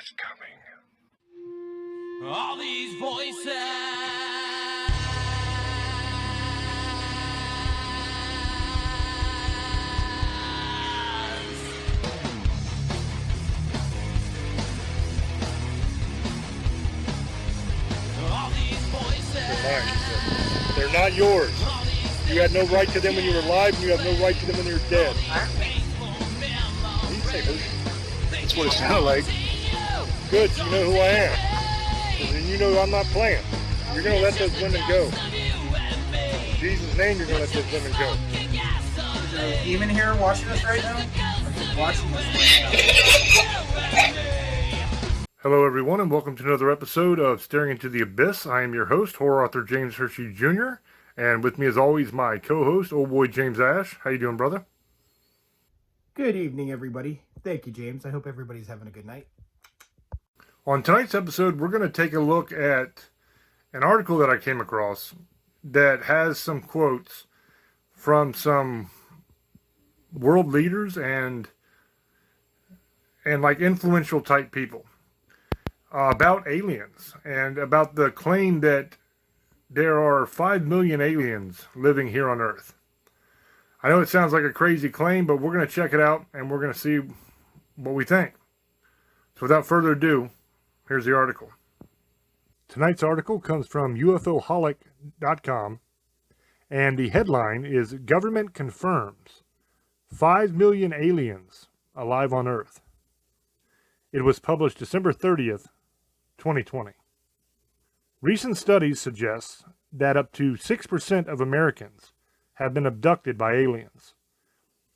is coming. All these voices. All these voices. They're mine, they're not yours. You had no right to them when you were alive, and you have no right to them when you're dead. Did you say Hershey? That's what it sounded like. Good, you know who I am. And you know I'm not playing. You're going to let those women go. In Jesus' name, you're going to let those women go. Is there a demon here watching us right now? Watching us right now. Hello, everyone, and welcome to another episode of Staring into the Abyss. I am your host, horror author James Hershey Jr., and with me, as always, my co-host, old boy James Ash. How you doing, brother? Good evening, everybody. Thank you, James. I hope everybody's having a good night. On tonight's episode, we're going to take a look at an article that I came across that has some quotes from some world leaders and like influential type people about aliens and about the claim that there are 5 million aliens living here on Earth. I know it sounds like a crazy claim, but we're going to check it out and we're going to see what we think. So without further ado, here's the article. Tonight's article comes from UFOholic.com, and the headline is Government Confirms 5 Million Aliens Alive on Earth. It was published December 30th, 2020. Recent studies suggest that up to 6% of Americans have been abducted by aliens.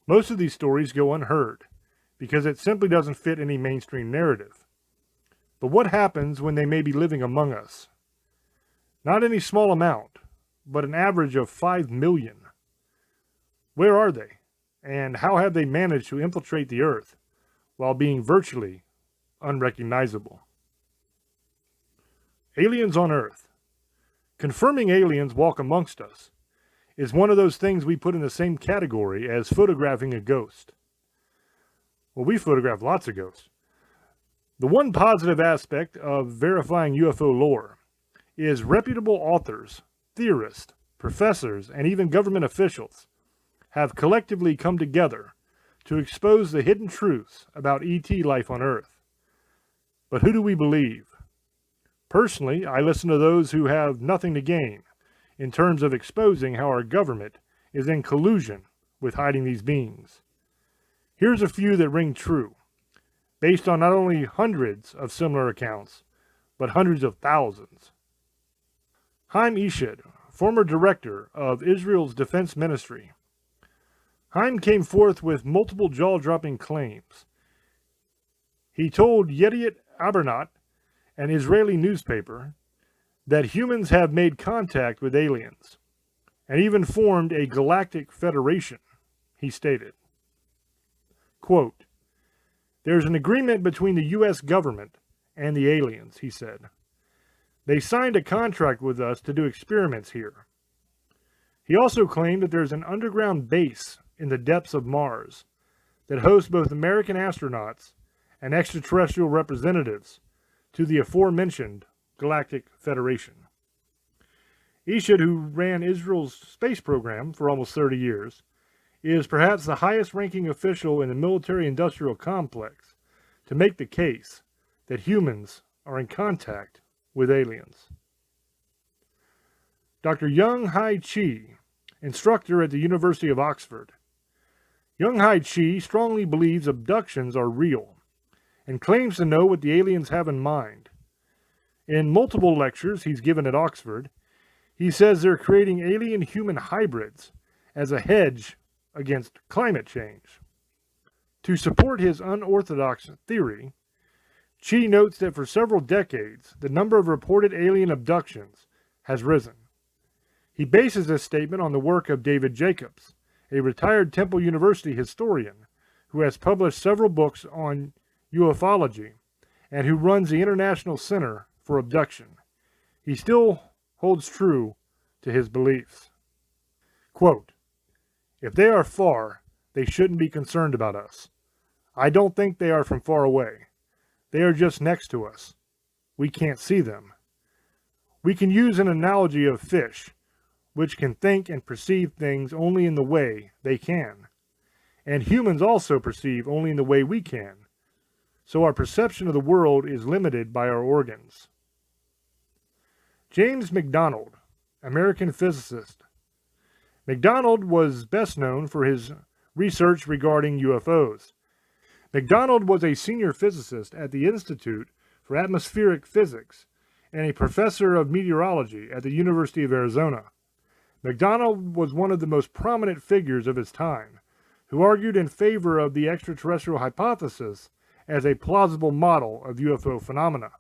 Most of these stories go unheard because it simply doesn't fit any mainstream narrative. But what happens when they may be living among us? Not any small amount, but an average of 5 million. Where are they? And how have they managed to infiltrate the Earth while being virtually unrecognizable? Aliens on Earth. Confirming aliens walk amongst us is one of those things we put in the same category as photographing a ghost. Well, we photograph lots of ghosts. The one positive aspect of verifying UFO lore is reputable authors, theorists, professors, and even government officials have collectively come together to expose the hidden truths about ET life on Earth. But who do we believe? Personally, I listen to those who have nothing to gain in terms of exposing how our government is in collusion with hiding these beings. Here's a few that ring true, based on not only hundreds of similar accounts, but hundreds of thousands. Haim Eshed, former director of Israel's Defense Ministry. Haim came forth with multiple jaw-dropping claims. He told Yediot Ahronot, an Israeli newspaper, that humans have made contact with aliens, and even formed a galactic federation, he stated. Quote, "There's an agreement between the U.S. government and the aliens," he said. "They signed a contract with us to do experiments here." He also claimed that there's an underground base in the depths of Mars that hosts both American astronauts and extraterrestrial representatives to the aforementioned Galactic Federation. Eshed, who ran Israel's space program for almost 30 years, is perhaps the highest-ranking official in the military-industrial complex to make the case that humans are in contact with aliens. Dr. Young-Hai Chi, instructor at the University of Oxford. Young-Hai Chi strongly believes abductions are real and claims to know what the aliens have in mind. In multiple lectures he's given at Oxford, he says they're creating alien-human hybrids as a hedge against climate change. To support his unorthodox theory, Chi notes that for several decades, the number of reported alien abductions has risen. He bases this statement on the work of David Jacobs, a retired Temple University historian who has published several books on ufology and who runs the International Center for Abduction. He still holds true to his beliefs. Quote, "If they are far, they shouldn't be concerned about us. I don't think they are from far away. They are just next to us. We can't see them. We can use an analogy of fish, which can think and perceive things only in the way they can. And humans also perceive only in the way we can. So our perception of the world is limited by our organs. James McDonald, American physicist. McDonald was best known for his research regarding UFOs. McDonald was a senior physicist at the Institute for Atmospheric Physics and a professor of meteorology at the University of Arizona. McDonald was one of the most prominent figures of his time, who argued in favor of the extraterrestrial hypothesis as a plausible model of UFO phenomena.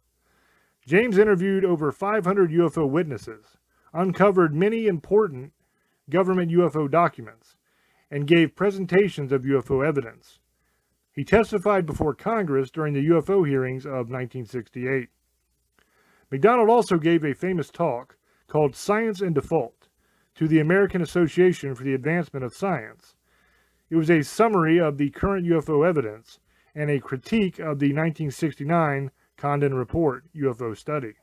James interviewed over 500 UFO witnesses, uncovered many important government UFO documents, and gave presentations of UFO evidence. He testified before Congress during the UFO hearings of 1968. McDonald also gave a famous talk called Science in Default to the American Association for the Advancement of Science. It was a summary of the current UFO evidence and a critique of the 1969 Condon Report UFO study.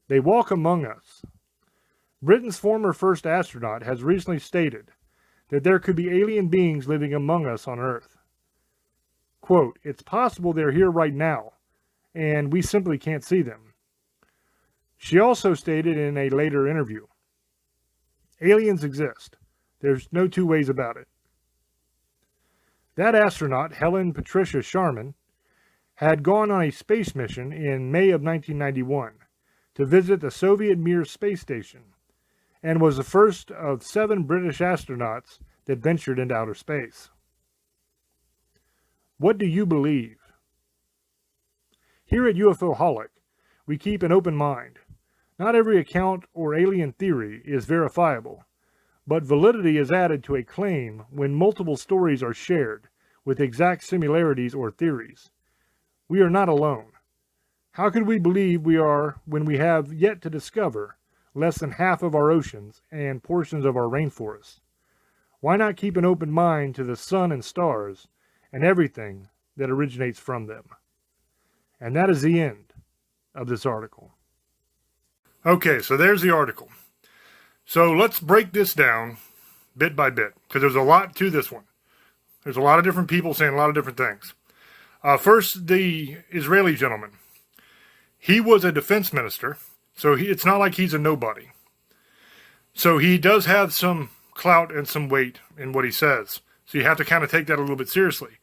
They walk among us. Britain's former first astronaut has recently stated that there could be alien beings living among us on Earth. Quote, "It's possible they're here right now, and we simply can't see them." She also stated in a later interview, "Aliens exist. There's no two ways about it." That astronaut, Helen Patricia Sharman, had gone on a space mission in May of 1991 to visit the Soviet Mir space station, and was the first of 7 British astronauts that ventured into outer space. What do you believe? Here at UFOholic, we keep an open mind. Not every account or alien theory is verifiable, but validity is added to a claim when multiple stories are shared with exact similarities or theories. We are not alone. How could we believe we are when we have yet to discover less than half of our oceans and portions of our rainforests? Why not keep an open mind to the sun and stars and everything that originates from them? And that is the end of this article. Okay, so there's the article. So let's break this down bit by bit, because there's a lot to this one. There's a lot of different people saying a lot of different things. First, the Israeli gentleman. He was a defense minister, so it's not like he's a nobody. So he does have some clout and some weight in what he says. So you have to kind of take that a little bit seriously.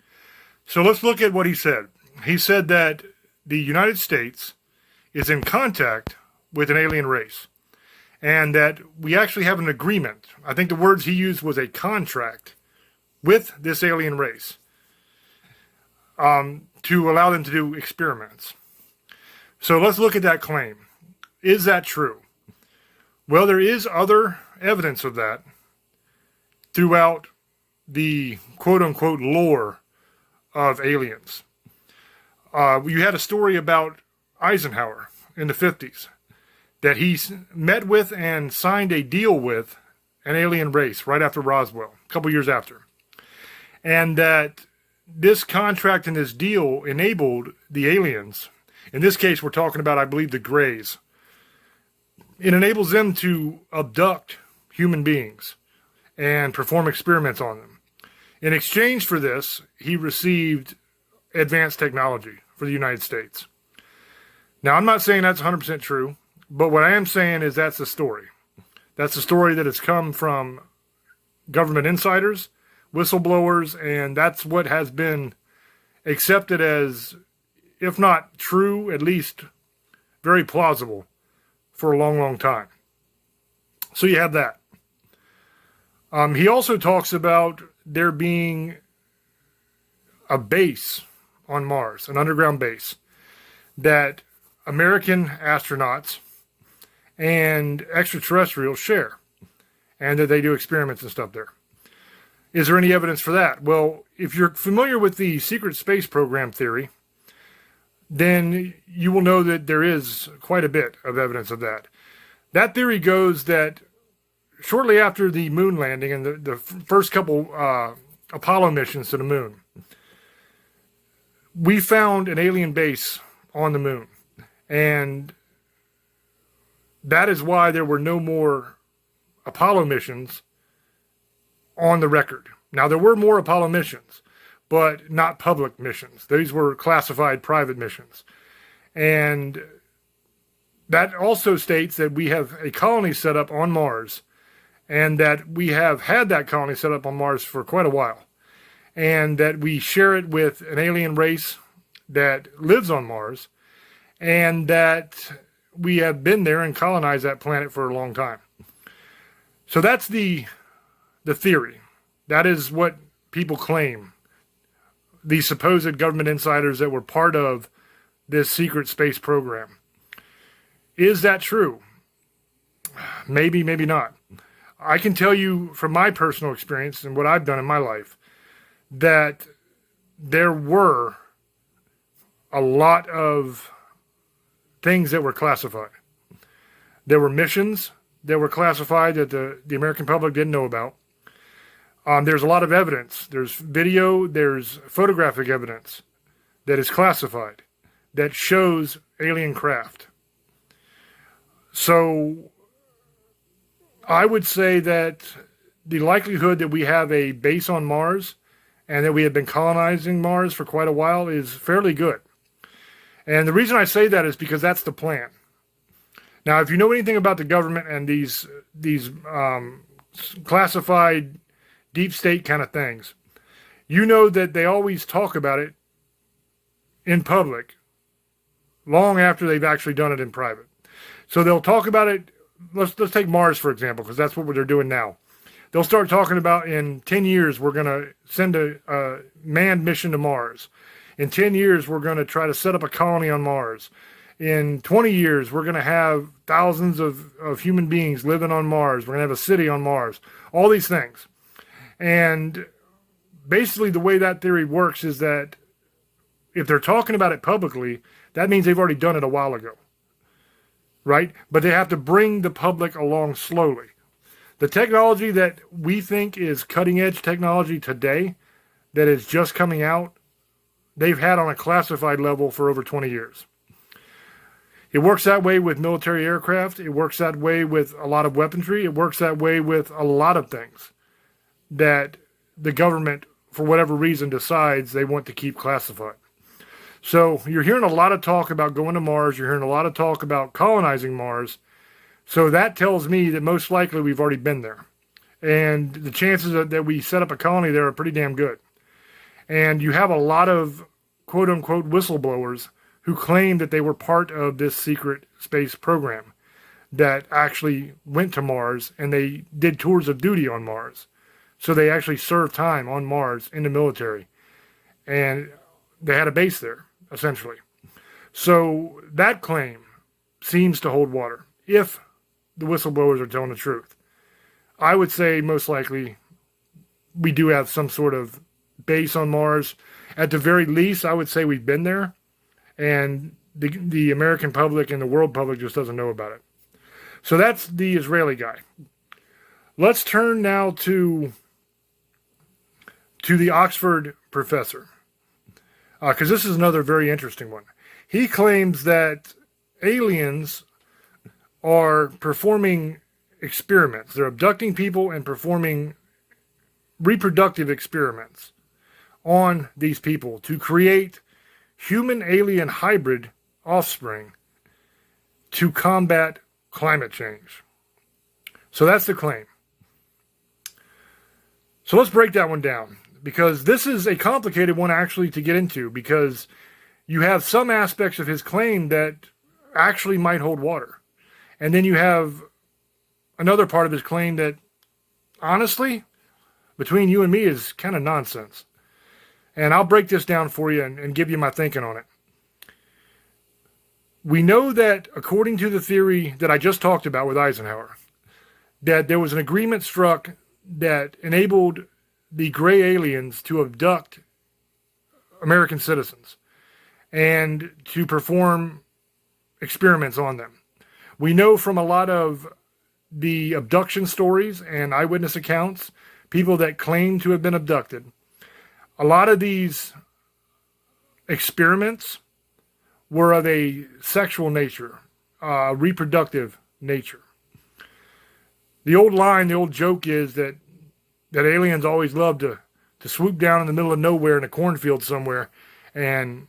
So let's look at what he said. He said that the United States is in contact with an alien race, and that we actually have an agreement. I think the words he used was a contract with this alien race to allow them to do experiments. So let's look at that claim. Is that true? Well, there is other evidence of that throughout the quote-unquote lore of aliens. You had a story about Eisenhower in the 50s, that he met with and signed a deal with an alien race right after Roswell, a couple years after. And that this contract and this deal enabled the aliens, in this case we're talking about, I believe, the Greys, it enables them to abduct human beings and perform experiments on them. In exchange for this, he received advanced technology for the United States. Now, I'm not saying that's 100% true, but what I am saying is that's the story. That's the story that has come from government insiders, whistleblowers, and that's what has been accepted as, if not true, at least very plausible for a long, long time. So you have that. He also talks about there being a base on Mars, an underground base, that American astronauts and extraterrestrials share, and that they do experiments and stuff there. Is there any evidence for that? Well, if you're familiar with the secret space program theory, then you will know that there is quite a bit of evidence of that. That theory goes that shortly after the moon landing and the first couple Apollo missions to the moon, we found an alien base on the moon. And that is why there were no more Apollo missions on the record. Now, there were more Apollo missions, but not public missions. These were classified private missions. And that also states that we have a colony set up on Mars, and that we have had that colony set up on Mars for quite a while, and that we share it with an alien race that lives on Mars, and that we have been there and colonized that planet for a long time. So that's the theory. That is what people claim. These supposed government insiders that were part of this secret space program. Is that true? Maybe, maybe not. I can tell you from my personal experience and what I've done in my life that there were a lot of things that were classified. There were missions that were classified that the American public didn't know about. There's a lot of evidence. There's video, there's photographic evidence that is classified that shows alien craft. So I would say that the likelihood that we have a base on Mars and that we have been colonizing Mars for quite a while is fairly good. And the reason I say that is because that's the plan. Now, if you know anything about the government and these classified deep state kind of things, you know that they always talk about it in public long after they've actually done it in private. So they'll talk about it. Let's take Mars, for example, because that's what they're doing now. They'll start talking about in 10 years, we're going to send a manned mission to Mars. In 10 years, we're going to try to set up a colony on Mars. In 20 years, we're going to have thousands of human beings living on Mars. We're going to have a city on Mars. All these things. And basically the way that theory works is that if they're talking about it publicly, that means they've already done it a while ago. Right? But they have to bring the public along slowly. The technology that we think is cutting edge technology today that is just coming out, they've had on a classified level for over 20 years. It works that way with military aircraft. It works that way with a lot of weaponry. It works that way with a lot of things that the government, for whatever reason, decides they want to keep classified. So you're hearing a lot of talk about going to Mars. You're hearing a lot of talk about colonizing Mars. So that tells me that most likely we've already been there. And the chances that we set up a colony there are pretty damn good. And you have a lot of quote-unquote whistleblowers who claim that they were part of this secret space program that actually went to Mars and they did tours of duty on Mars. So they actually served time on Mars in the military. And they had a base there, essentially. So that claim seems to hold water, if the whistleblowers are telling the truth. I would say most likely we do have some sort of base on Mars. At the very least, I would say we've been there, and the American public and the world public just doesn't know about it. So that's the Israeli guy. Let's turn now to the Oxford professor, because this is another very interesting one. He claims that aliens are performing experiments. They're abducting people and performing reproductive experiments on these people to create human-alien hybrid offspring to combat climate change. So that's the claim. So let's break that one down, because this is a complicated one actually to get into, because you have some aspects of his claim that actually might hold water. And then you have another part of his claim that, honestly, between you and me, is kind of nonsense. And I'll break this down for you and give you my thinking on it. We know that, according to the theory that I just talked about with Eisenhower, that there was an agreement struck that enabled the gray aliens to abduct American citizens and to perform experiments on them. We know from a lot of the abduction stories and eyewitness accounts, people that claim to have been abducted, a lot of these experiments were of a sexual nature, reproductive nature. The old line, the old joke is that aliens always love to swoop down in the middle of nowhere in a cornfield somewhere and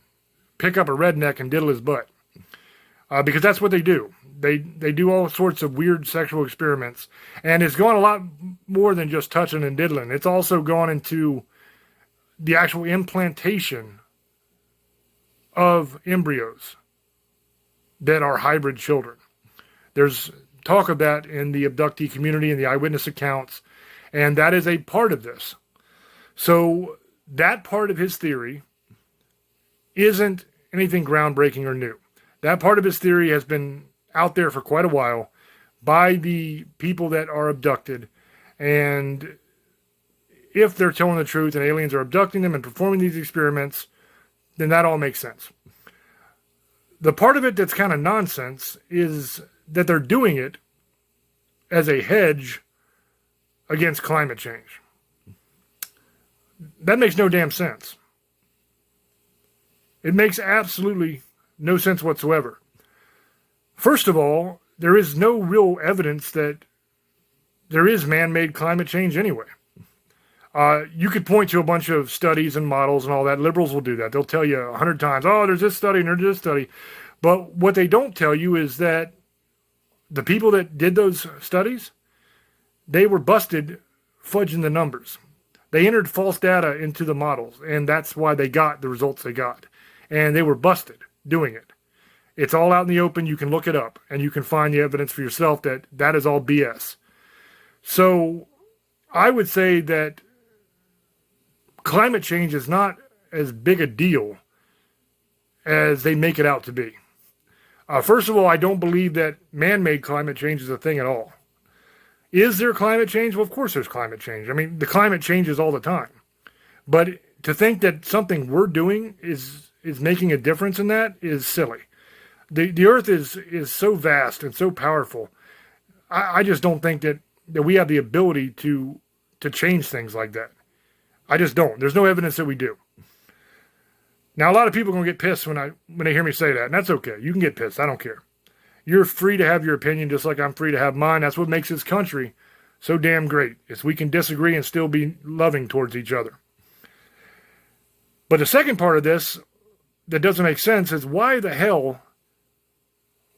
pick up a redneck and diddle his butt. Because that's what they do. They do all sorts of weird sexual experiments. And it's gone a lot more than just touching and diddling. It's also gone into the actual implantation of embryos that are hybrid children. There's talk of that in the abductee community and the eyewitness accounts, and that is a part of this. So that part of his theory isn't anything groundbreaking or new. That part of his theory has been out there for quite a while by the people that are abducted, and if they're telling the truth and aliens are abducting them and performing these experiments, then that all makes sense. The part of it that's kind of nonsense is that they're doing it as a hedge against climate change. That makes no damn sense. It makes absolutely no sense whatsoever. First of all, there is no real evidence that there is man-made climate change anyway. You could point to a bunch of studies and models and all that. Liberals will do that. They'll tell you 100 times, oh, there's this study and there's this study. But what they don't tell you is that the people that did those studies, they were busted fudging the numbers. They entered false data into the models, and that's why they got the results they got. And they were busted doing it. It's all out in the open. You can look it up, and you can find the evidence for yourself that that is all BS. So I would say that climate change is not as big a deal as they make it out to be. First of all, I don't believe that man-made climate change is a thing at all. Is there climate change? Well, of course there's climate change. I mean, the climate changes all the time. But to think that something we're doing is making a difference in that is silly. The Earth is so vast and so powerful. I just don't think that we have the ability to change things like that. I just don't. There's no evidence that we do. Now, a lot of people are going to get pissed when they hear me say that, and that's okay. You can get pissed. I don't care. You're free to have your opinion just like I'm free to have mine. That's what makes this country so damn great, is we can disagree and still be loving towards each other. But the second part of this that doesn't make sense is why the hell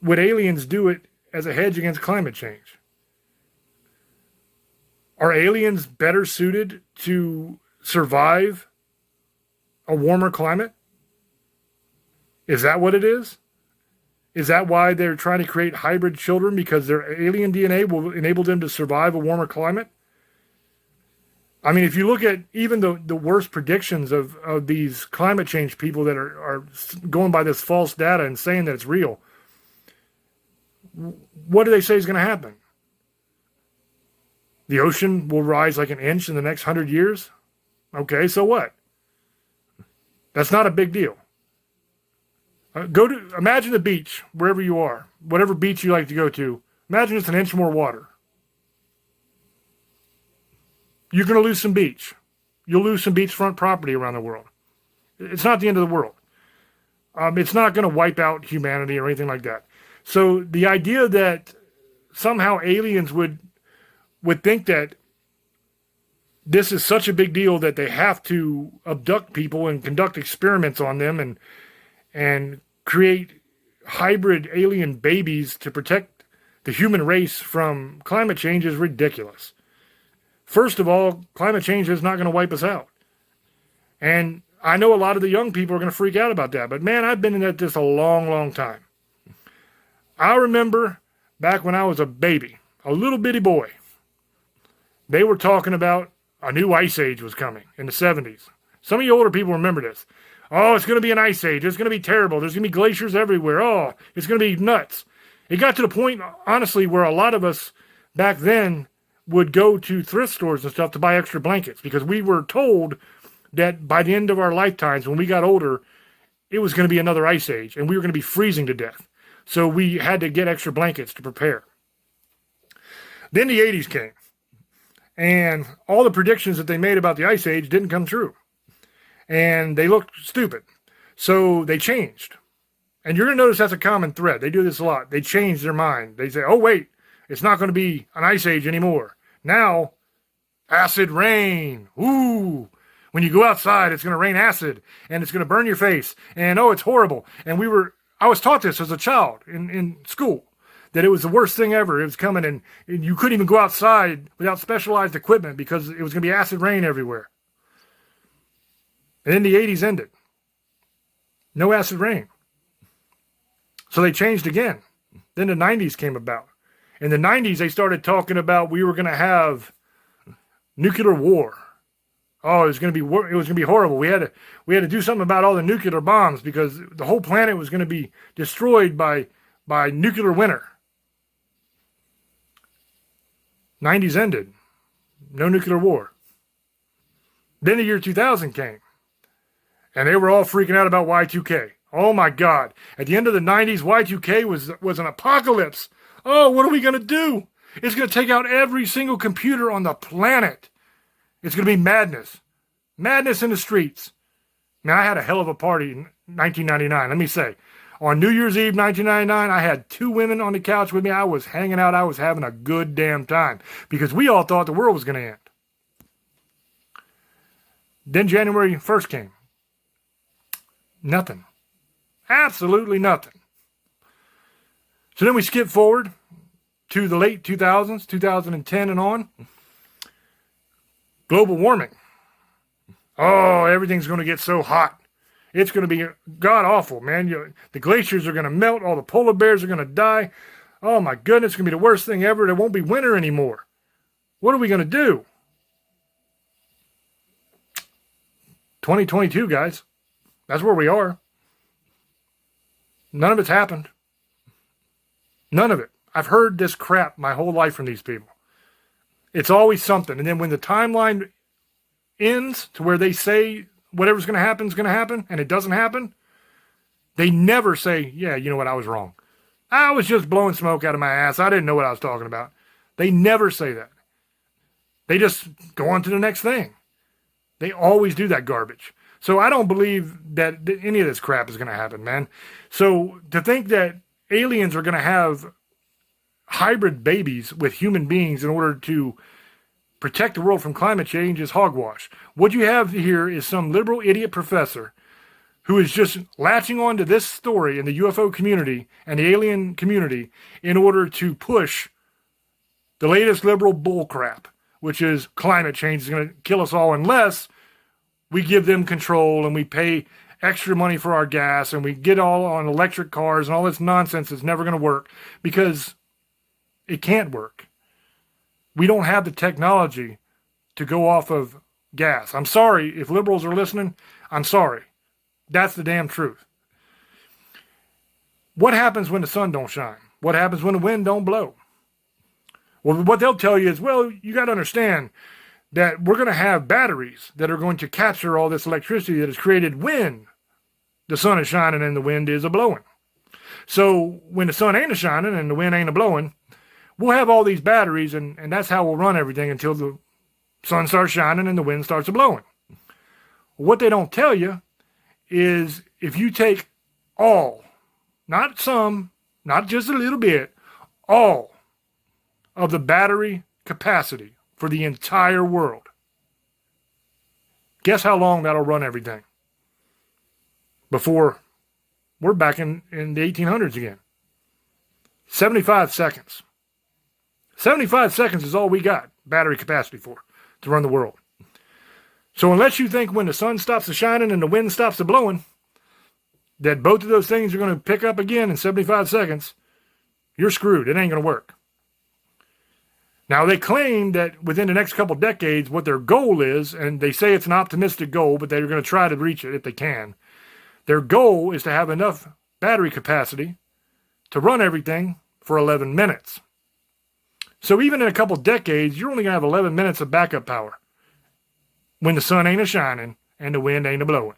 would aliens do it as a hedge against climate change? Are aliens better suited to survive a warmer climate? Is that what it is? Is that why they're trying to create hybrid children, because their alien DNA will enable them to survive a warmer climate? I mean, if you look at even the worst predictions of these climate change people that are going by this false data and saying that it's real, what do they say is going to happen? The ocean will rise like an inch in the next 100 years? Okay, so what? That's not a big deal. Imagine the beach, wherever you are, whatever beach you like to go to. Imagine it's an inch more water. You're going to lose some beach. You'll lose some beachfront property around the world. It's not the end of the world. It's not going to wipe out humanity or anything like that. So the idea that somehow aliens would think that this is such a big deal that they have to abduct people and conduct experiments on them and create hybrid alien babies to protect the human race from climate change is ridiculous. First of all, climate change is not going to wipe us out. And I know a lot of the young people are going to freak out about that, but man, I've been at this a long, long time. I remember back when I was a baby, a little bitty boy, they were talking about a new ice age was coming in the 70s. Some of you older people remember this. Oh, it's going to be an ice age. It's going to be terrible. There's going to be glaciers everywhere. Oh, it's going to be nuts. It got to the point, honestly, where a lot of us back then would go to thrift stores and stuff to buy extra blankets because we were told that by the end of our lifetimes, when we got older, it was going to be another ice age and we were going to be freezing to death. So we had to get extra blankets to prepare. Then the 80s came. And all the predictions that they made about the ice age didn't come true. And they looked stupid. So they changed. And you're going to notice that's a common thread. They do this a lot. They change their mind. They say, oh, wait, it's not going to be an ice age anymore. Now, acid rain. Ooh. When you go outside, it's going to rain acid and it's going to burn your face. And oh, it's horrible. And I was taught this as a child in school, that it was the worst thing ever. It was coming and you couldn't even go outside without specialized equipment because it was going to be acid rain everywhere. And then the 80s ended. No acid rain. So they changed again. Then the 90s came about. In the 90s, they started talking about we were going to have nuclear war. Oh, it was going to be horrible. We had to do something about all the nuclear bombs because the whole planet was going to be destroyed by nuclear winter. 90s ended. No nuclear war. Then the year 2000 came. And they were all freaking out about Y2K. Oh my God. At the end of the 90s, Y2K was an apocalypse. Oh, what are we going to do? It's going to take out every single computer on the planet. It's going to be madness. Madness in the streets. Man, I had a hell of a party in 1999. Let me say, on New Year's Eve 1999, I had 2 women on the couch with me. I was hanging out. I was having a good damn time because we all thought the world was going to end. Then January 1st came. Nothing. Absolutely nothing. So then we skip forward to the late 2000s, 2010 and on. Global warming. Oh, everything's going to get so hot. It's going to be god-awful, man. The glaciers are going to melt. All the polar bears are going to die. Oh, my goodness. It's going to be the worst thing ever. There won't be winter anymore. What are we going to do? 2022, guys. That's where we are. None of it's happened. None of it. I've heard this crap my whole life from these people. It's always something. And then when the timeline ends to where they say whatever's going to happen is going to happen, and it doesn't happen, they never say, yeah, you know what, I was wrong. I was just blowing smoke out of my ass. I didn't know what I was talking about. They never say that. They just go on to the next thing. They always do that garbage. So I don't believe that any of this crap is going to happen, man. So to think that aliens are going to have hybrid babies with human beings in order to protect the world from climate change is hogwash. What you have here is some liberal idiot professor who is just latching on to this story in the UFO community and the alien community in order to push the latest liberal bullcrap, which is climate change is going to kill us all unless we give them control and we pay extra money for our gas and we get all on electric cars and all this nonsense is never going to work because it can't work. We don't have the technology to go off of gas. I'm sorry if liberals are listening. I'm sorry. That's the damn truth. What happens when the sun don't shine? What happens when the wind don't blow? Well, what they'll tell you is, well, you got to understand that we're going to have batteries that are going to capture all this electricity that is created when the sun is shining and the wind is a-blowing. So when the sun ain't a-shining and the wind ain't a-blowing, we'll have all these batteries and that's how we'll run everything until the sun starts shining and the wind starts a-blowing. What they don't tell you is if you take all, not some, not just a little bit, all of the battery capacity for the entire world. Guess how long that'll run everything before we're back in the 1800s again. 75 seconds. 75 seconds is all we got battery capacity for to run the world. So unless you think when the sun stops shining and the wind stops blowing, that both of those things are going to pick up again in 75 seconds, you're screwed. It ain't going to work. Now, they claim that within the next couple decades, what their goal is, and they say it's an optimistic goal, but they're going to try to reach it if they can. Their goal is to have enough battery capacity to run everything for 11 minutes. So even in a couple decades, you're only going to have 11 minutes of backup power when the sun ain't a-shining and the wind ain't a-blowing.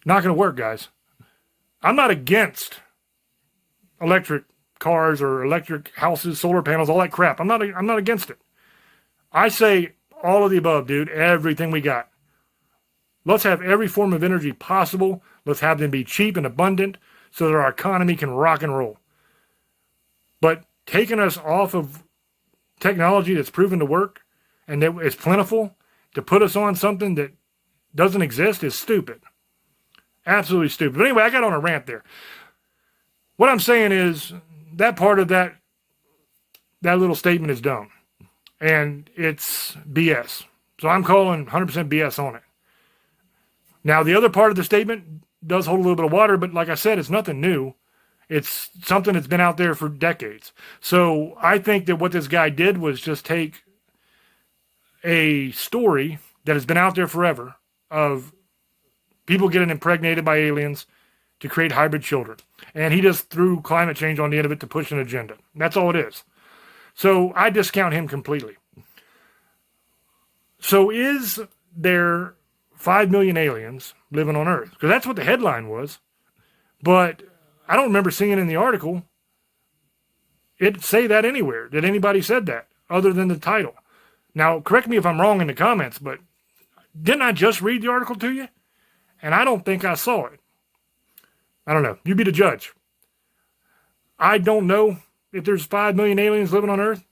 Not going to work, guys. I'm not against electric cars or electric houses, solar panels, all that crap. I'm not against it. I say all of the above, dude. Everything we got. Let's have every form of energy possible. Let's have them be cheap and abundant so that our economy can rock and roll. But taking us off of technology that's proven to work and that is plentiful to put us on something that doesn't exist is stupid. Absolutely stupid. But anyway, I got on a rant there. What I'm saying is that part of that little statement is dumb. And it's BS. So I'm calling 100% BS on it. Now, the other part of the statement does hold a little bit of water, but like I said, it's nothing new. It's something that's been out there for decades. So I think that what this guy did was just take a story that has been out there forever of people getting impregnated by aliens to create hybrid children. And he just threw climate change on the end of it to push an agenda. That's all it is. So I discount him completely. So is there 5 million aliens living on Earth? Because that's what the headline was. But I don't remember seeing in the article it say that anywhere. Did anybody said that other than the title? Now, correct me if I'm wrong in the comments, but didn't I just read the article to you? And I don't think I saw it. I don't know. You be the judge. I don't know if there's 5 million aliens living on Earth.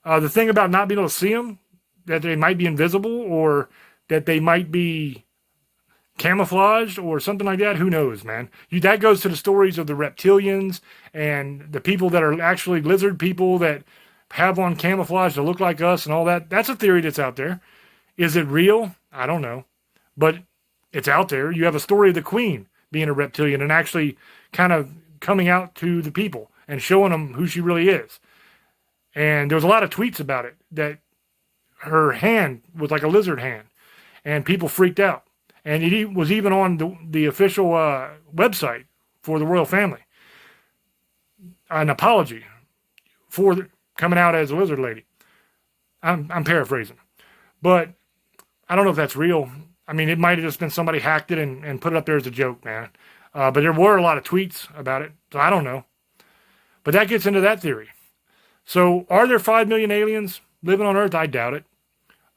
The thing about not being able to see them, that they might be invisible or that they might be camouflaged or something like that, who knows, man? That goes to the stories of the reptilians and the people that are actually lizard people that have on camouflage to look like us and all that. That's a theory that's out there. Is it real? I don't know. But it's out there. You have a story of the Queen being a reptilian and actually kind of coming out to the people and showing them who she really is. And there was a lot of tweets about it, that her hand was like a lizard hand. And people freaked out. And it was even on the official website for the royal family. An apology for coming out as a lizard lady. I'm paraphrasing. But I don't know if that's real. I mean, it might have just been somebody hacked it and put it up there as a joke, man. But there were a lot of tweets about it. So I don't know. But that gets into that theory. So are there 5 million aliens living on Earth? I doubt it.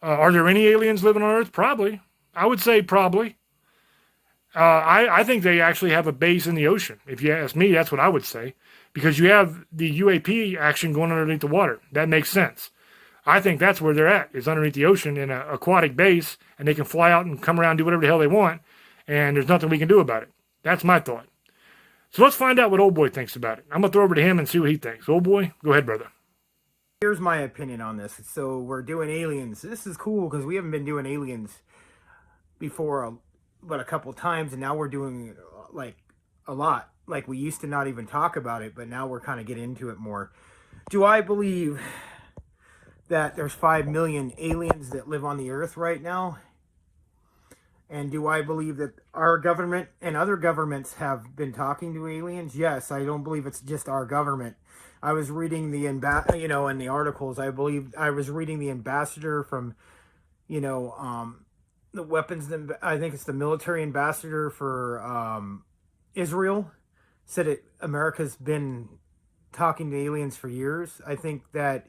Are there any aliens living on Earth? Probably. I would say probably. I think they actually have a base in the ocean. If you ask me, that's what I would say. Because you have the UAP action going underneath the water. That makes sense. I think that's where they're at, is underneath the ocean in an aquatic base, and they can fly out and come around and do whatever the hell they want, and there's nothing we can do about it. That's my thought. So let's find out what Old Boy thinks about it. I'm going to throw over to him and see what he thinks. Old Boy, go ahead, brother. Here's my opinion on this. So we're doing aliens. This is cool because we haven't been doing aliens before but a couple times, and now we're doing like a lot. Like we used to not even talk about it, but now we're kind of getting into it more. Do I believe that there's 5 million aliens that live on the earth right now? And do I believe that our government and other governments have been talking to aliens? Yes, I don't believe it's just our government. I was reading in the articles, I believe I was reading the ambassador from, the weapons, I think it's the military ambassador for Israel, said America's been talking to aliens for years. I think that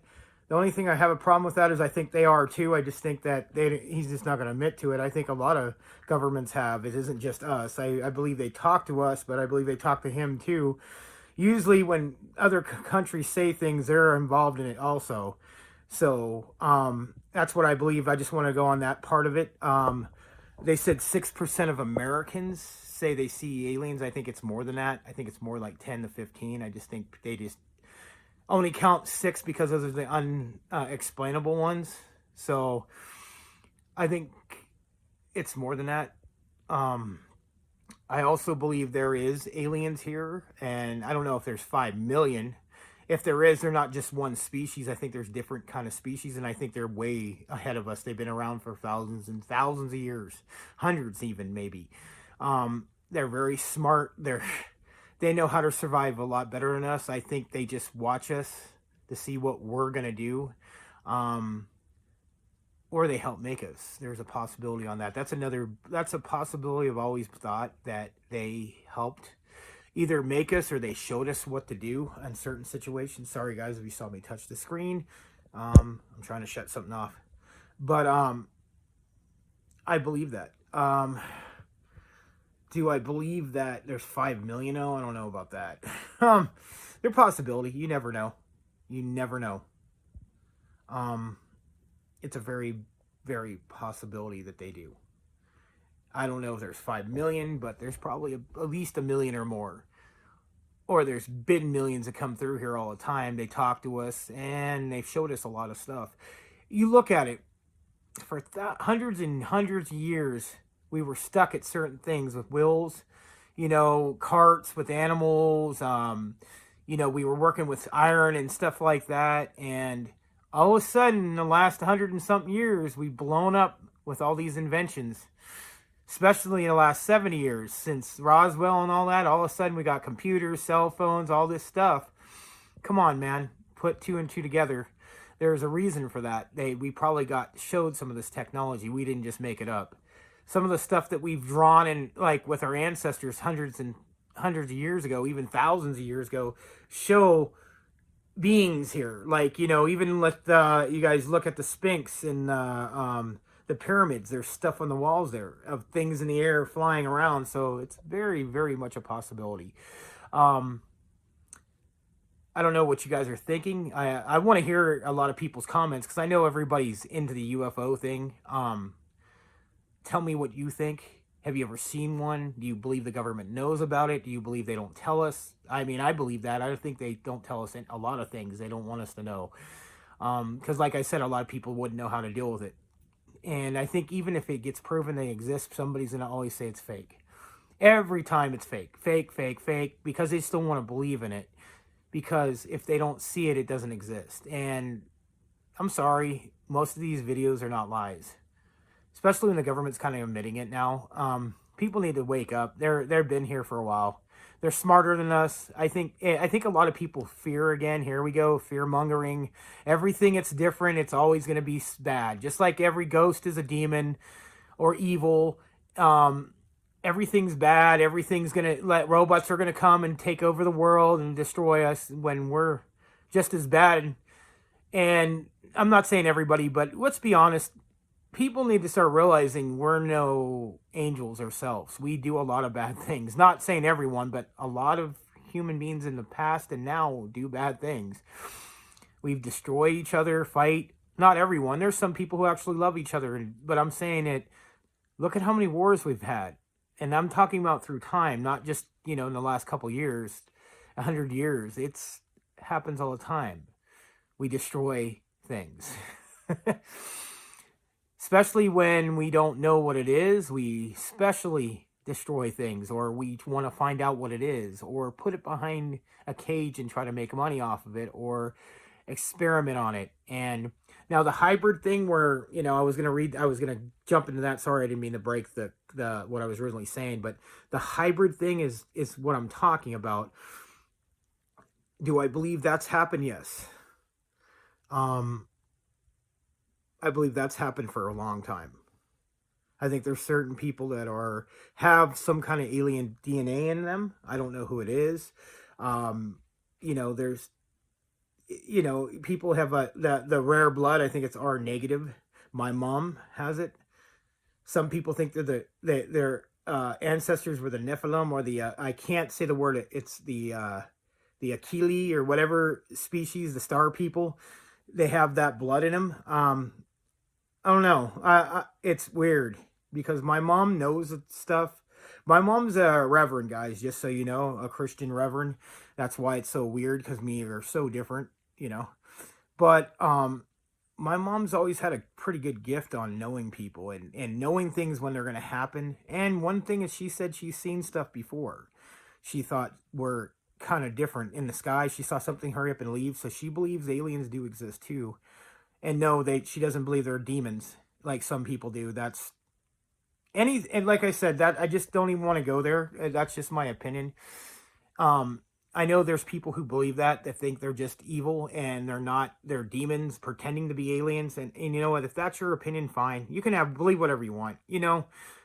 the only thing I have a problem with that is I think they are too. I just think that he's just not going to admit to it. I think a lot of governments have. It isn't just us. I believe they talk to us, but I believe they talk to him too. Usually when other countries say things, they're involved in it also. So that's what I believe. I just want to go on that part of it. They said 6% of Americans say they see aliens. I think it's more than that. I think it's more like 10 to 15. I just think they just only count 6 because those are the unexplainable ones. So I think it's more than that. I also believe there is aliens here, and I don't know if there's 5 million. If there is, they're not just one species. I think there's different kind of species, and I think they're way ahead of us. They've been around for thousands and thousands of years, hundreds even maybe. They're very smart. They know how to survive a lot better than us. I think they just watch us to see what we're going to do. Or they help make us. There's a possibility on that. That's a possibility I've always thought, that they helped either make us or they showed us what to do in certain situations. Sorry guys if you saw me touch the screen. I'm trying to shut something off. But I believe that. Do I believe that there's 5 million? Oh, I don't know about that. There's possibility. You never know. You never know. It's a very, very possibility that they do. I don't know if there's 5 million, but there's probably at least a million or more. Or there's been millions that come through here all the time. They talk to us and they've showed us a lot of stuff. You look at it, for hundreds and hundreds of years, we were stuck at certain things with wills, carts with animals. We were working with iron and stuff like that. And all of a sudden, in the last 100 and something years, we've blown up with all these inventions. Especially in the last 70 years, since Roswell and all that, all of a sudden we got computers, cell phones, all this stuff. Come on, man. Put two and two together. There's a reason for that. We probably showed some of this technology. We didn't just make it up. Some of the stuff that we've drawn in, like with our ancestors hundreds and hundreds of years ago, even thousands of years ago, show beings here. Like, even let you guys look at the Sphinx and the pyramids. There's stuff on the walls there of things in the air flying around. So it's very, very much a possibility. I don't know what you guys are thinking. I want to hear a lot of people's comments because I know everybody's into the UFO thing. Tell me what you think. Have you ever seen one? Do you believe the government knows about it? Do you believe they don't tell us? I mean, I believe that. I think they don't tell us a lot of things they don't want us to know. Because like I said, a lot of people wouldn't know how to deal with it. And I think even if it gets proven they exist, somebody's going to always say it's fake. Every time it's fake. Fake, fake, fake. Because they still want to believe in it. Because if they don't see it, it doesn't exist. And I'm sorry, most of these videos are not lies. Especially when the government's kind of admitting it now. People need to wake up. They've been here for a while. They're smarter than us. I think a lot of people fear again. Here we go, fear mongering. Everything that's different, it's always going to be bad. Just like every ghost is a demon or evil. Everything's bad. Everything's going to robots are going to come and take over the world and destroy us when we're just as bad. And I'm not saying everybody, but let's be honest. People need to start realizing we're no angels ourselves. We do a lot of bad things. Not saying everyone, but a lot of human beings in the past and now do bad things. We've destroyed each other, fight. Not everyone. There's some people who actually love each other. But I'm saying it, look at how many wars we've had. And I'm talking about through time, not just, in the last couple years, 100 years. It's happens all the time. We destroy things. Especially when we don't know what it is, we especially destroy things, or we want to find out what it is, or put it behind a cage and try to make money off of it, or experiment on it. And now the hybrid thing where, I was going to jump into that. Sorry, I didn't mean to break the what I was originally saying, but the hybrid thing is what I'm talking about. Do I believe that's happened? Yes. I believe that's happened for a long time. I think there's certain people that have some kind of alien DNA in them. I don't know who it is. There's, people have the rare blood. I think it's R negative. My mom has it. Some people think their ancestors were the Nephilim or the I can't say the word. It's the Achille or whatever species, the star people. They have that blood in them. I don't know. It's weird because my mom knows stuff. My mom's a reverend, guys, just so you know, a Christian reverend. That's why it's so weird because me are so different, But my mom's always had a pretty good gift on knowing people and knowing things when they're going to happen. And one thing is she said she's seen stuff before. She thought were kind of different in the sky. She saw something hurry up and leave. So she believes aliens do exist too. And no, she doesn't believe they're demons like some people do. And like I said, that I just don't even want to go there. That's just my opinion. I know there's people who believe that think they're just evil and they're not. They're demons pretending to be aliens. And you know what? If that's your opinion, fine. You can believe whatever you want.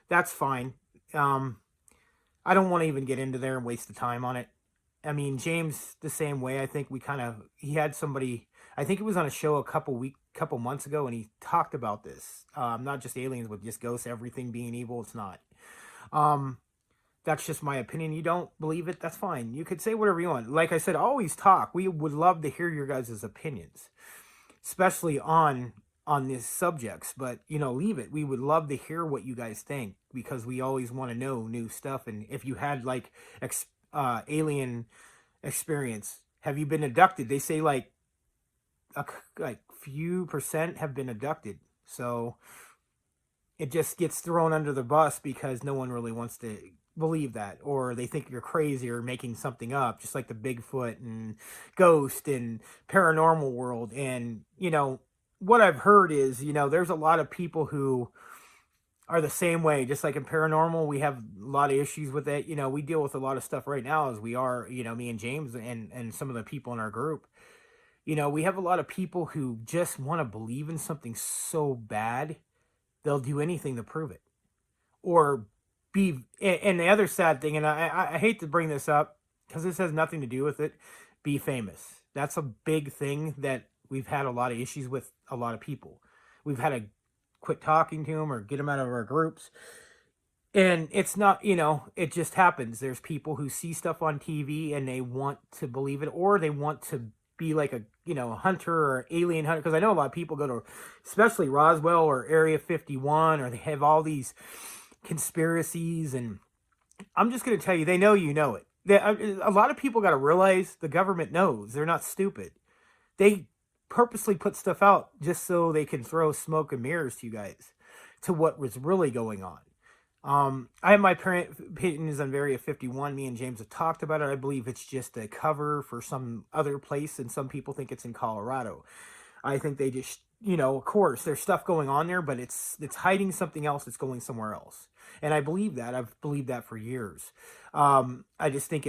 That's fine. I don't want to even get into there and waste the time on it. I mean, James the same way. I think he had somebody. I think it was on a show a couple months ago, and he talked about this. Not just aliens, but just ghosts, everything being evil. It's not. Um, that's just my opinion. You don't believe it, that's fine. You could say whatever you want. Like I said, always talk. We would love to hear your guys' opinions, especially on these subjects. But leave it. We would love to hear what you guys think, because we always want to know new stuff. And if you had like alien experience, have you been abducted? They say like few percent have been abducted. So it just gets thrown under the bus because no one really wants to believe that, or they think you're crazy or making something up, just like the Bigfoot and ghost and paranormal world. And what I've heard is there's a lot of people who are the same way. Just like in paranormal, we have a lot of issues with it. We deal with a lot of stuff right now, as we are, me and James and some of the people in our group. We have a lot of people who just want to believe in something so bad, they'll do anything to prove it. Or and the other sad thing, and I hate to bring this up because this has nothing to do with it, be famous. That's a big thing that we've had a lot of issues with a lot of people. We've had to quit talking to them or get them out of our groups. And it's not, it just happens. There's people who see stuff on TV and they want to believe it, or they want to be like a hunter or alien hunter. Because I know a lot of people go to, especially Roswell or Area 51, or they have all these conspiracies. And I'm just going to tell you, they know you know it. A lot of people got to realize the government knows. They're not stupid. They purposely put stuff out just so they can throw smoke and mirrors to you guys, to what was really going on. I have my opinions on Area 51. Me and James have talked about it. I believe it's just a cover for some other place, and some people think it's in Colorado. I think they just, of course, there's stuff going on there, but it's hiding something else that's going somewhere else. And I believe that. I've believed that for years. I just think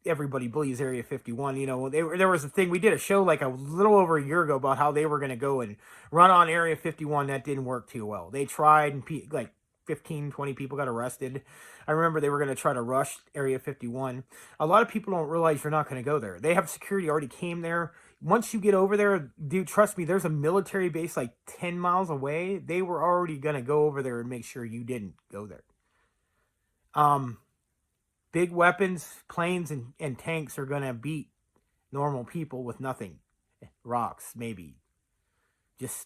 everybody believes Area 51. There was a thing, we did a show like a little over a year ago about how they were going to go and run on Area 51. That didn't work too well. They tried, and 15, 20 people got arrested. I remember they were going to try to rush Area 51. A lot of people don't realize you're not going to go there. They have security already came there. Once you get over there, dude, trust me, there's a military base like 10 miles away. They were already going to go over there and make sure you didn't go there. Big weapons, planes, and tanks are going to beat normal people with nothing. Rocks, maybe. Just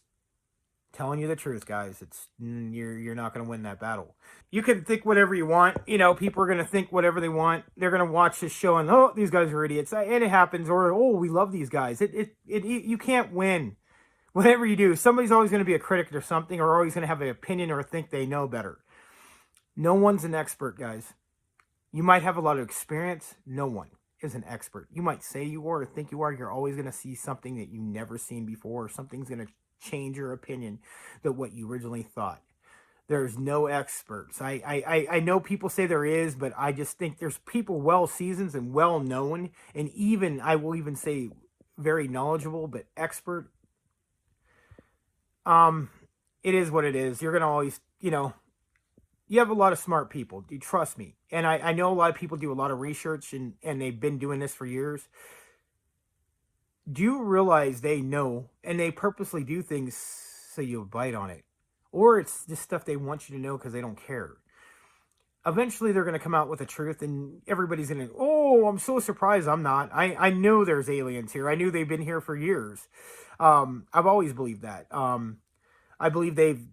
telling you the truth, guys. You're not going to win that battle. You can think whatever you want. People are going to think whatever they want. They're going to watch this show and, oh, these guys are idiots. And it happens. Or, oh, we love these guys. You can't win. Whatever you do, somebody's always going to be a critic or something, or always going to have an opinion or think they know better. No one's an expert, guys. You might have a lot of experience. No one is an expert. You might say you are or think you are. You're always going to see something that you've never seen before, or something's going to change your opinion than what you originally thought. There's no experts. I know people say there is, but I just think there's people well seasoned and well known, and even, I will even say, very knowledgeable, but expert. It is what it is. You're gonna always, you have a lot of smart people. Do trust me. And I know a lot of people do a lot of research, and they've been doing this for years. Do you realize they know, and they purposely do things so you'll bite on it? Or it's just stuff they want you to know because they don't care. Eventually, they're going to come out with the truth, and everybody's going to, oh, I'm so surprised. I'm not. I know there's aliens here. I knew they've been here for years. I've always believed that. I believe they've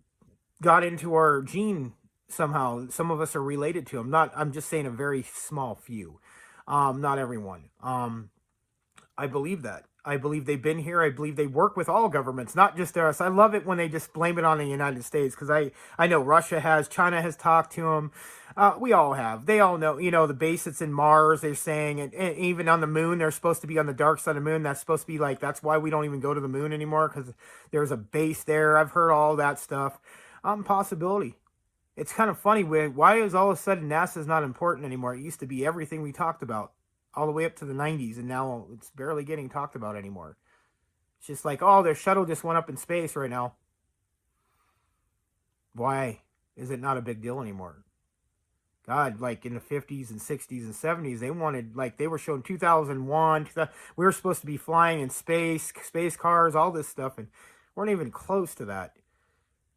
got into our gene somehow. Some of us are related to them. I'm just saying a very small few. Not everyone. I believe that. I believe they've been here. I believe they work with all governments, not just us. I love it when they just blame it on the United States, because I know Russia has, China has talked to them. We all have. They all know, the base that's in Mars, they're saying, and even on the moon, they're supposed to be on the dark side of the moon. That's supposed to be like, that's why we don't even go to the moon anymore, because there's a base there. I've heard all that stuff. Possibility. It's kind of funny. Why is all of a sudden NASA's not important anymore? It used to be everything we talked about, all the way up to the 90s, and now it's barely getting talked about anymore. It's just like, oh, their shuttle just went up in space right now. Why is it not a big deal anymore? God, like in the 50s and 60s and 70s, they wanted, like, they were showing 2001. We were supposed to be flying in space cars, all this stuff, and weren't even close to that.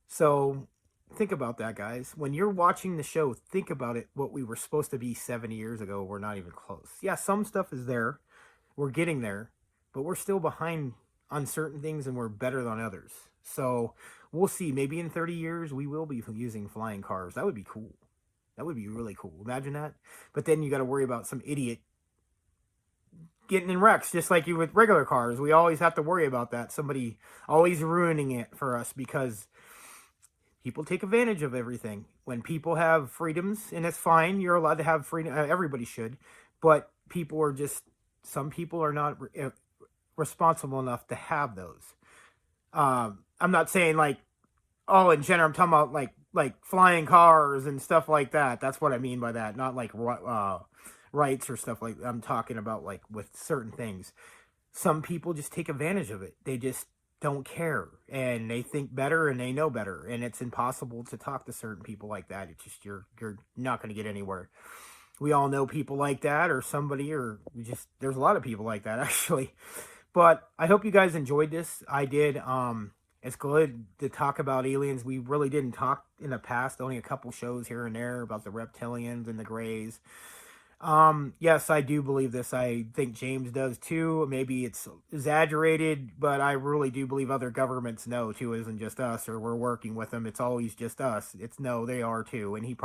So think about that, guys. When you're watching the show, think about it. What we were supposed to be 70 years ago, we're not even close. Yeah, some stuff is there. We're getting there, but we're still behind on certain things and we're better than others. So we'll see. Maybe in 30 years, we will be using flying cars. That would be cool. That would be really cool. Imagine that. But then you got to worry about some idiot getting in wrecks, just like you with regular cars. We always have to worry about that. Somebody always ruining it for us because people take advantage of everything. When people have freedoms, and it's fine, you're allowed to have freedom. Everybody should. But people are just, some people are not responsible enough to have those. I'm not saying like, oh, in general, I'm talking about like flying cars and stuff like that. That's what I mean by that. Not like rights or stuff like that. I'm talking about like with certain things. Some people just take advantage of it. They just don't care and they think better and they know better. And it's impossible to talk to certain people like that. It's just, you're not going to get anywhere. We all know people like that or somebody, or just, there's a lot of people like that actually. But I hope you guys enjoyed this. I did. It's good to talk about aliens. We really didn't talk in the past, only a couple shows here and there about the reptilians and the grays. Yes, I do believe this. I think James does too. Maybe it's exaggerated, but I really do believe other governments know too. It isn't just us, or we're working with them. It's always just us. It's no, they are too. And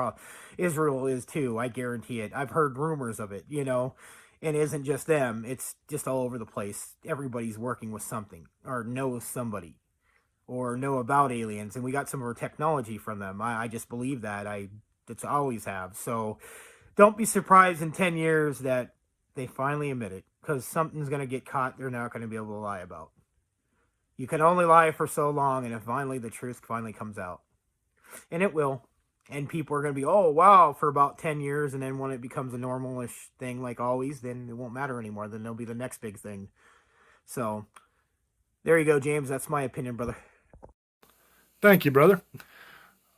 Israel is too. I guarantee it. I've heard rumors of it, and it isn't just them. It's just all over the place. Everybody's working with something or knows somebody or know about aliens, and we got some of our technology from them. I just believe that. That's always have. So don't be surprised in 10 years that they finally admit it, because something's going to get caught they're not going to be able to lie about. You can only lie for so long, and if finally the truth finally comes out. And it will. And people are going to be, oh, wow, for about 10 years, and then when it becomes a normalish thing like always, then it won't matter anymore. Then there'll be the next big thing. So there you go, James. That's my opinion, brother. Thank you, brother.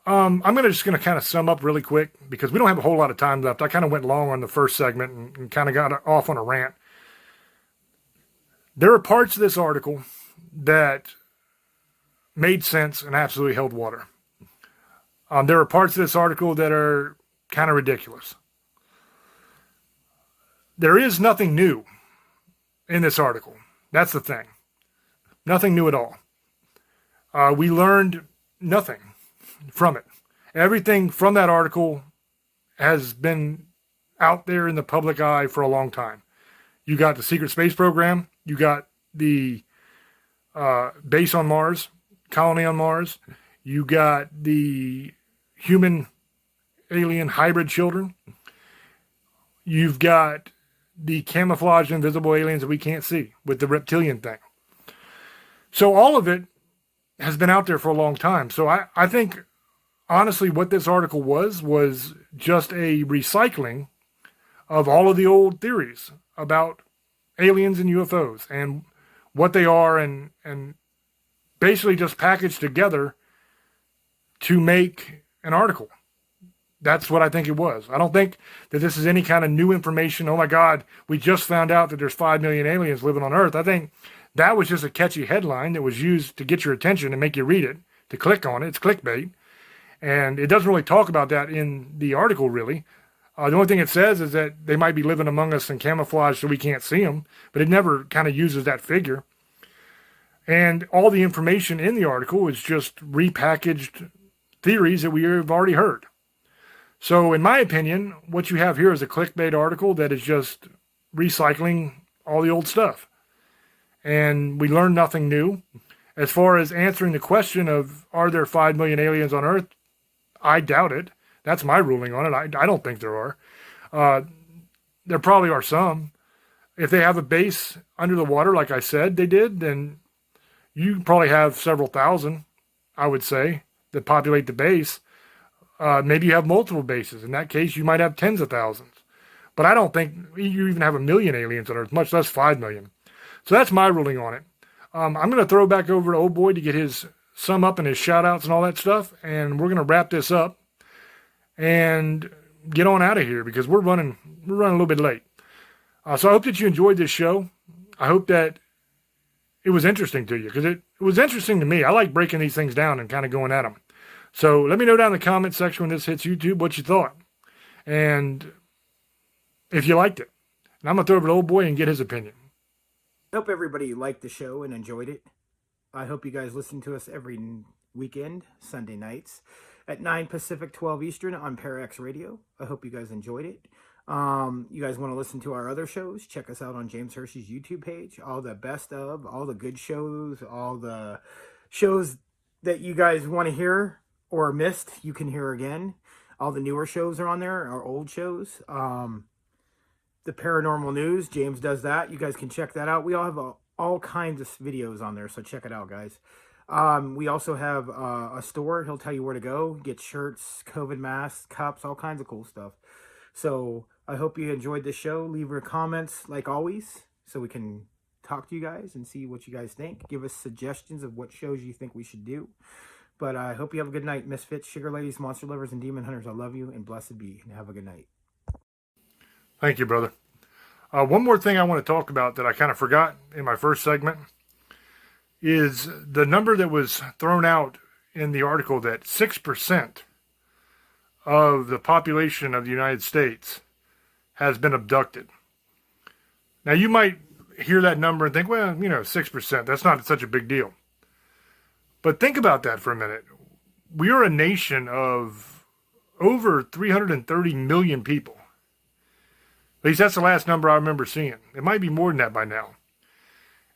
I'm just going to kind of sum up really quick because we don't have a whole lot of time left. I kind of went long on the first segment and kind of got off on a rant. There are parts of this article that made sense and absolutely held water. There are parts of this article that are kind of ridiculous. There is nothing new in this article. That's the thing. Nothing new at all. We learned nothing from it. Everything from that article has been out there in the public eye for a long time. You got the secret space program. You got the base on Mars, colony on Mars. You got the human alien hybrid children. You've got the camouflaged invisible aliens that we can't see with the reptilian thing. So all of it has been out there for a long time. So I think, honestly, what this article was just a recycling of all of the old theories about aliens and UFOs and what they are, and basically just packaged together to make an article. That's what I think it was. I don't think that this is any kind of new information. Oh my God, we just found out that there's 5 million aliens living on Earth. I think that was just a catchy headline that was used to get your attention and make you read it, to click on it. It's clickbait. And it doesn't really talk about that in the article, really. The only thing it says is that they might be living among us in camouflage so we can't see them, but it never kind of uses that figure. And all the information in the article is just repackaged theories that we have already heard. So in my opinion, what you have here is a clickbait article that is just recycling all the old stuff. And we learned nothing new. As far as answering the question of, are there 5 million aliens on Earth? I doubt it. That's my ruling on it. I don't think there are. There probably are some. If they have a base under the water, like I said they did, then you probably have several thousand, I would say, that populate the base. Maybe you have multiple bases. In that case, you might have tens of thousands. But I don't think you even have 1 million aliens on Earth, much less 5 million. So that's my ruling on it. I'm going to throw back over to Old Boy to get his sum up and his shout outs and all that stuff. And we're going to wrap this up. And get on out of here because we're running a little bit late. So I hope that you enjoyed this show. I hope that it was interesting to you because it was interesting to me. I like breaking these things down and kind of going at them. So let me know down in the comment section when this hits YouTube what you thought and if you liked it. And I'm going to throw over to Old Boy and get his opinion. I hope everybody liked the show and enjoyed it. I hope you guys listen to us every weekend, Sunday nights, at 9 Pacific, 12 Eastern on Parax Radio. I hope you guys enjoyed it. You guys want to listen to our other shows, check us out on James Hershey's YouTube page. All the best of, all the good shows, all the shows that you guys want to hear or missed, you can hear again. All the newer shows are on there, our old shows. The Paranormal News, James does that. You guys can check that out. We all have all kinds of videos on there, so check it out, guys. We also have a store. He'll tell you where to go. Get shirts, COVID masks, cups, all kinds of cool stuff. So I hope you enjoyed the show. Leave your comments like always so we can talk to you guys and see what you guys think. Give us suggestions of what shows you think we should do. But I hope you have a good night, Misfits, Sugar Ladies, Monster Lovers, and Demon Hunters. I love you and blessed be. And have a good night. Thank you, brother. One more thing I want to talk about that I kind of forgot in my first segment is the number that was thrown out in the article that 6% of the population of the United States has been abducted. Now, you might hear that number and think, well, 6%, that's not such a big deal. But think about that for a minute. We are a nation of over 330 million people. At least that's the last number I remember seeing. It might be more than that by now.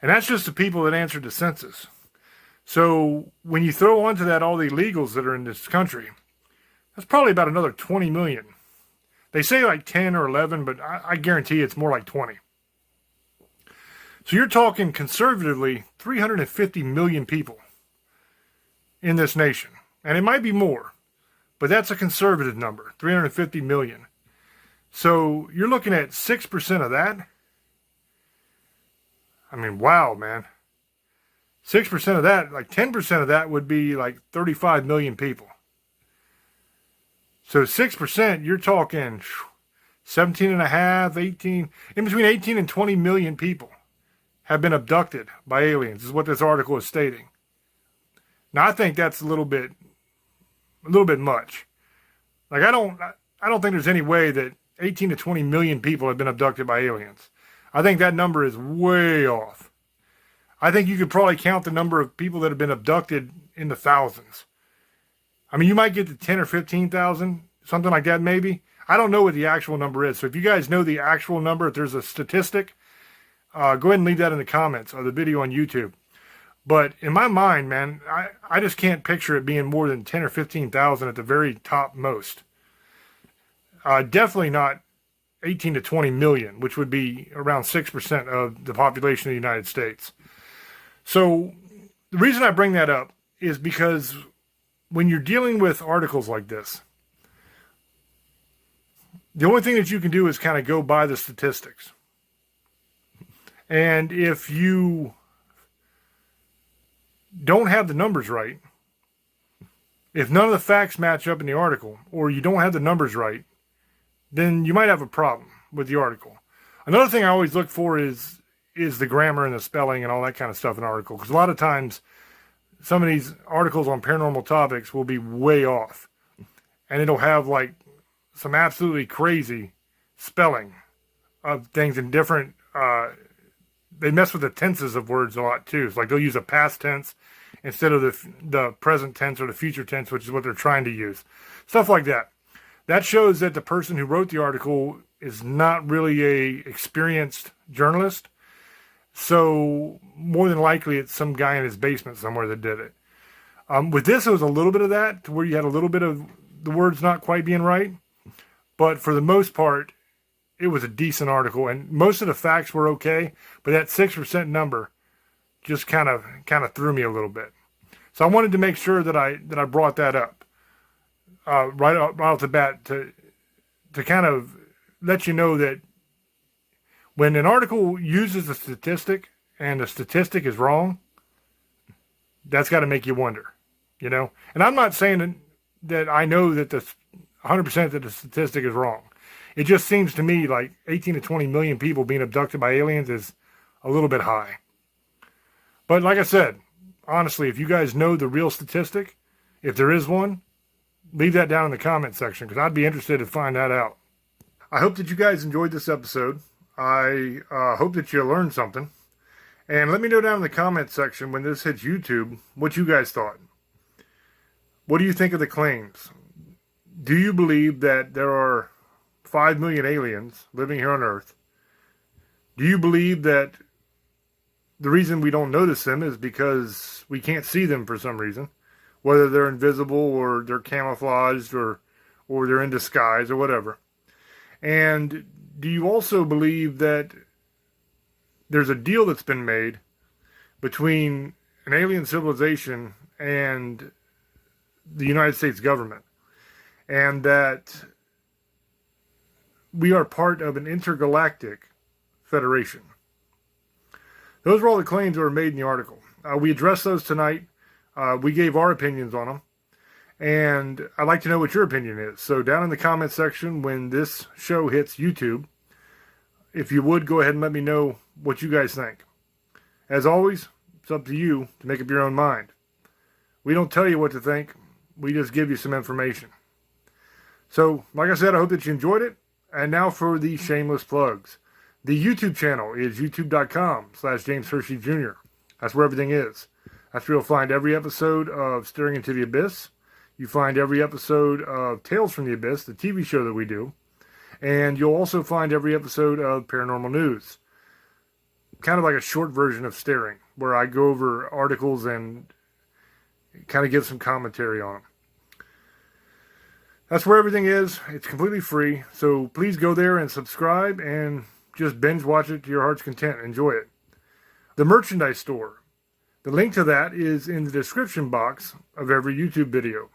And that's just the people that answered the census. So when you throw onto that all the illegals that are in this country, that's probably about another 20 million. They say like 10 or 11, but I guarantee it's more like 20. So you're talking conservatively 350 million people in this nation. And it might be more, but that's a conservative number, 350 million. So you're looking at 6% of that. I mean, wow, man. 6% of that, like 10% of that would be like 35 million people. So 6%, you're talking 17 and a half, 18, in between 18 and 20 million people have been abducted by aliens, is what this article is stating. Now, I think that's a little bit much. Like, I don't think there's any way that 18 to 20 million people have been abducted by aliens. I think that number is way off. I think you could probably count the number of people that have been abducted in the thousands. I mean, you might get to 10 or 15,000, something like that maybe. I don't know what the actual number is. So if you guys know the actual number, if there's a statistic, go ahead and leave that in the comments of the video on YouTube. But in my mind, man, I just can't picture it being more than 10 or 15,000 at the very top most. Definitely not 18 to 20 million, which would be around 6% of the population of the United States. So the reason I bring that up is because when you're dealing with articles like this, the only thing that you can do is kind of go by the statistics. And if you don't have the numbers right, if none of the facts match up in the article, or you don't have the numbers right, then you might have a problem with the article. Another thing I always look for is the grammar and the spelling and all that kind of stuff in an article. Because a lot of times, some of these articles on paranormal topics will be way off. And it'll have like some absolutely crazy spelling of things in different, they mess with the tenses of words a lot too. It's like they'll use a past tense instead of the present tense or the future tense, which is what they're trying to use. Stuff like that. That shows that the person who wrote the article is not really a experienced journalist. So more than likely it's some guy in his basement somewhere that did it. With this, it was a little bit of that, to where you had a little bit of the words not quite being right. But for the most part, it was a decent article. And most of the facts were okay. But that 6% number just kind of threw me a little bit. So I wanted to make sure that I brought that up right off the bat to kind of let you know that when an article uses a statistic and the statistic is wrong, that's got to make you wonder, you know? And I'm not saying that I know that the 100% that the statistic is wrong. It just seems to me like 18 to 20 million people being abducted by aliens is a little bit high. But like I said, honestly, if you guys know the real statistic, if there is one, leave that down in the comment section because I'd be interested to find that out. I hope that you guys enjoyed this episode. I hope that you learned something. And let me know down in the comment section when this hits YouTube what you guys thought. What do you think of the claims? Do you believe that there are 5 million aliens living here on Earth? Do you believe that the reason we don't notice them is because we can't see them for some reason? Whether they're invisible or they're camouflaged or they're in disguise or whatever. And do you also believe that there's a deal that's been made between an alien civilization and the United States government, and that we are part of an intergalactic federation? Those were all the claims that were made in the article. We addressed those tonight. We gave our opinions on them. And I'd like to know what your opinion is. So down in the comment section when this show hits YouTube, if you would, go ahead and let me know what you guys think. As always, it's up to you to make up your own mind. We don't tell you what to think. We just give you some information. So, like I said, I hope that you enjoyed it. And now for the shameless plugs. The YouTube channel is youtube.com/James Hershey Jr. That's where everything is. That's where you'll find every episode of Staring into the Abyss. You find every episode of Tales from the Abyss, the TV show that we do. And you'll also find every episode of Paranormal News. Kind of like a short version of Staring, where I go over articles and kind of give some commentary on them. That's where everything is. It's completely free. So please go there and subscribe and just binge watch it to your heart's content. Enjoy it. The merchandise store. The link to that is in the description box of every YouTube video.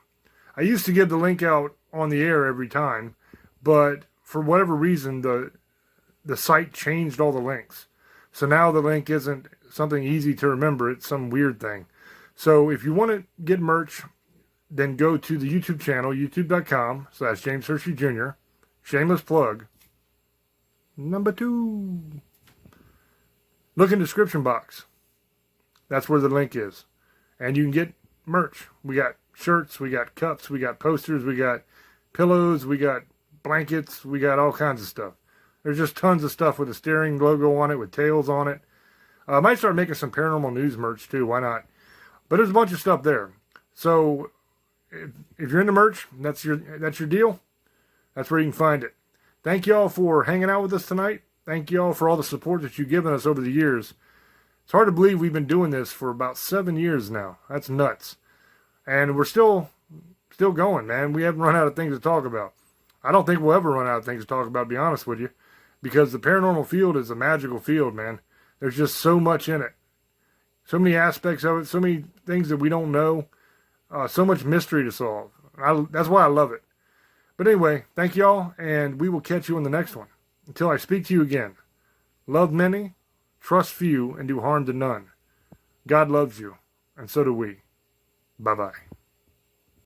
I used to give the link out on the air every time, but for whatever reason, the site changed all the links. So now the link isn't something easy to remember. It's some weird thing. So if you want to get merch, then go to the YouTube channel, youtube.com/James Hershey Jr. Shameless plug. Number 2. Look in the description box. That's where the link is. And you can get merch. We got shirts, we got cups, we got posters, we got pillows, we got blankets, we got all kinds of stuff. There's just tons of stuff with a Staring logo on it, with tails on it. I might start making some Paranormal News merch too, why not? But there's a bunch of stuff there. So if you're into merch, that's your deal. That's where you can find it. Thank you all for hanging out with us tonight. Thank you all for all the support that you've given us over the years. It's hard to believe we've been doing this for about 7 years now. That's nuts. And we're still going, man. We haven't run out of things to talk about. I don't think we'll ever run out of things to talk about, to be honest with you. Because the paranormal field is a magical field, man. There's just so much in it. So many aspects of it. So many things that we don't know. So much mystery to solve. That's why I love it. But anyway, thank y'all. And we will catch you in the next one. Until I speak to you again. Love many, trust few, and do harm to none. God loves you. And so do we. Bye-bye.